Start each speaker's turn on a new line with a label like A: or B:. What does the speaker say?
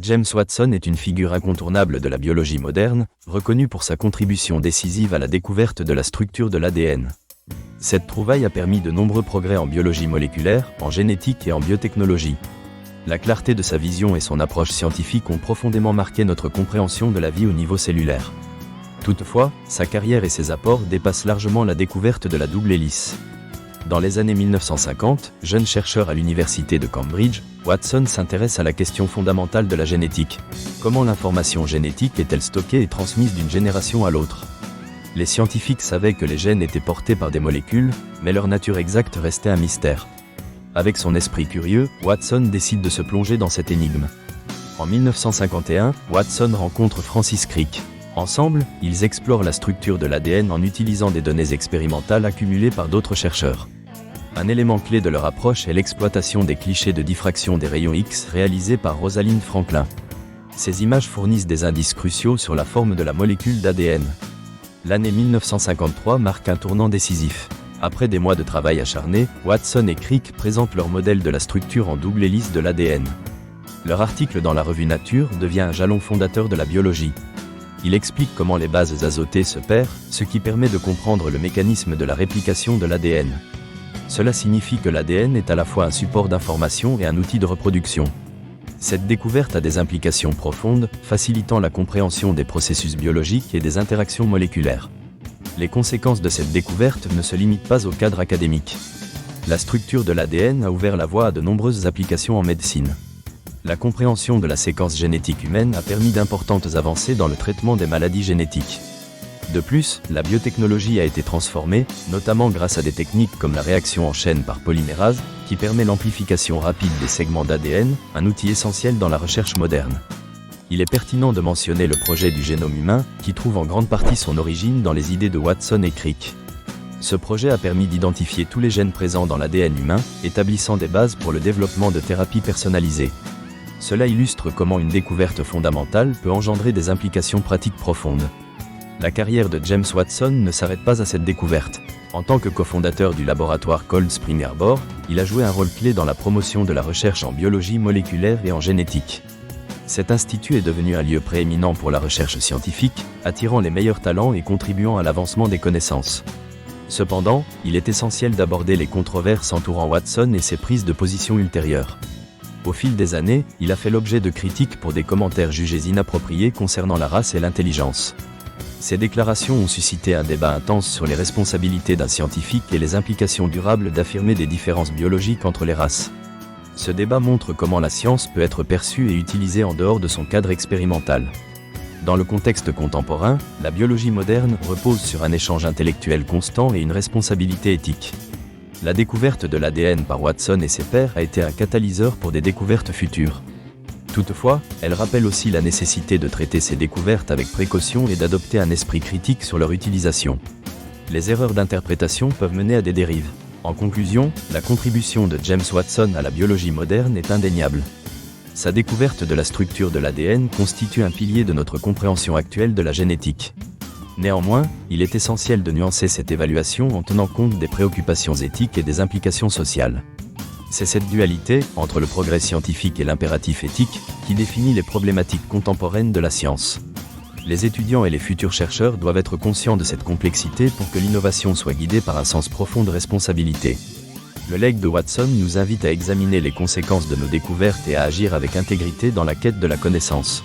A: James Watson est une figure incontournable de la biologie moderne, reconnue pour sa contribution décisive à la découverte de la structure de l'ADN. Cette trouvaille a permis de nombreux progrès en biologie moléculaire, en génétique et en biotechnologie. La clarté de sa vision et son approche scientifique ont profondément marqué notre compréhension de la vie au niveau cellulaire. Toutefois, sa carrière et ses apports dépassent largement la découverte de la double hélice. Dans les années 1950, jeune chercheur à l'université de Cambridge, Watson s'intéresse à la question fondamentale de la génétique. Comment l'information génétique est-elle stockée et transmise d'une génération à l'autre ? Les scientifiques savaient que les gènes étaient portés par des molécules, mais leur nature exacte restait un mystère. Avec son esprit curieux, Watson décide de se plonger dans cette énigme. En 1951, Watson rencontre Francis Crick. Ensemble, ils explorent la structure de l'ADN en utilisant des données expérimentales accumulées par d'autres chercheurs. Un élément clé de leur approche est l'exploitation des clichés de diffraction des rayons X réalisés par Rosalind Franklin. Ces images fournissent des indices cruciaux sur la forme de la molécule d'ADN. L'année 1953 marque un tournant décisif. Après des mois de travail acharné, Watson et Crick présentent leur modèle de la structure en double hélice de l'ADN. Leur article dans la revue Nature devient un jalon fondateur de la biologie. Il explique comment les bases azotées se perdent, ce qui permet de comprendre le mécanisme de la réplication de l'ADN. Cela signifie que l'ADN est à la fois un support d'information et un outil de reproduction. Cette découverte a des implications profondes, facilitant la compréhension des processus biologiques et des interactions moléculaires. Les conséquences de cette découverte ne se limitent pas au cadre académique. La structure de l'ADN a ouvert la voie à de nombreuses applications en médecine. La compréhension de la séquence génétique humaine a permis d'importantes avancées dans le traitement des maladies génétiques. De plus, la biotechnologie a été transformée, notamment grâce à des techniques comme la réaction en chaîne par polymérase, qui permet l'amplification rapide des segments d'ADN, un outil essentiel dans la recherche moderne. Il est pertinent de mentionner le projet du génome humain, qui trouve en grande partie son origine dans les idées de Watson et Crick. Ce projet a permis d'identifier tous les gènes présents dans l'ADN humain, établissant des bases pour le développement de thérapies personnalisées. Cela illustre comment une découverte fondamentale peut engendrer des implications pratiques profondes. La carrière de James Watson ne s'arrête pas à cette découverte. En tant que cofondateur du laboratoire Cold Spring Harbor, il a joué un rôle clé dans la promotion de la recherche en biologie moléculaire et en génétique. Cet institut est devenu un lieu prééminent pour la recherche scientifique, attirant les meilleurs talents et contribuant à l'avancement des connaissances. Cependant, il est essentiel d'aborder les controverses entourant Watson et ses prises de position ultérieures. Au fil des années, il a fait l'objet de critiques pour des commentaires jugés inappropriés concernant la race et l'intelligence. Ces déclarations ont suscité un débat intense sur les responsabilités d'un scientifique et les implications durables d'affirmer des différences biologiques entre les races. Ce débat montre comment la science peut être perçue et utilisée en dehors de son cadre expérimental. Dans le contexte contemporain, la biologie moderne repose sur un échange intellectuel constant et une responsabilité éthique. La découverte de l'ADN par Watson et ses pairs a été un catalyseur pour des découvertes futures. Toutefois, elle rappelle aussi la nécessité de traiter ces découvertes avec précaution et d'adopter un esprit critique sur leur utilisation. Les erreurs d'interprétation peuvent mener à des dérives. En conclusion, la contribution de James Watson à la biologie moderne est indéniable. Sa découverte de la structure de l'ADN constitue un pilier de notre compréhension actuelle de la génétique. Néanmoins, il est essentiel de nuancer cette évaluation en tenant compte des préoccupations éthiques et des implications sociales. C'est cette dualité, entre le progrès scientifique et l'impératif éthique, qui définit les problématiques contemporaines de la science. Les étudiants et les futurs chercheurs doivent être conscients de cette complexité pour que l'innovation soit guidée par un sens profond de responsabilité. Le legs de Watson nous invite à examiner les conséquences de nos découvertes et à agir avec intégrité dans la quête de la connaissance.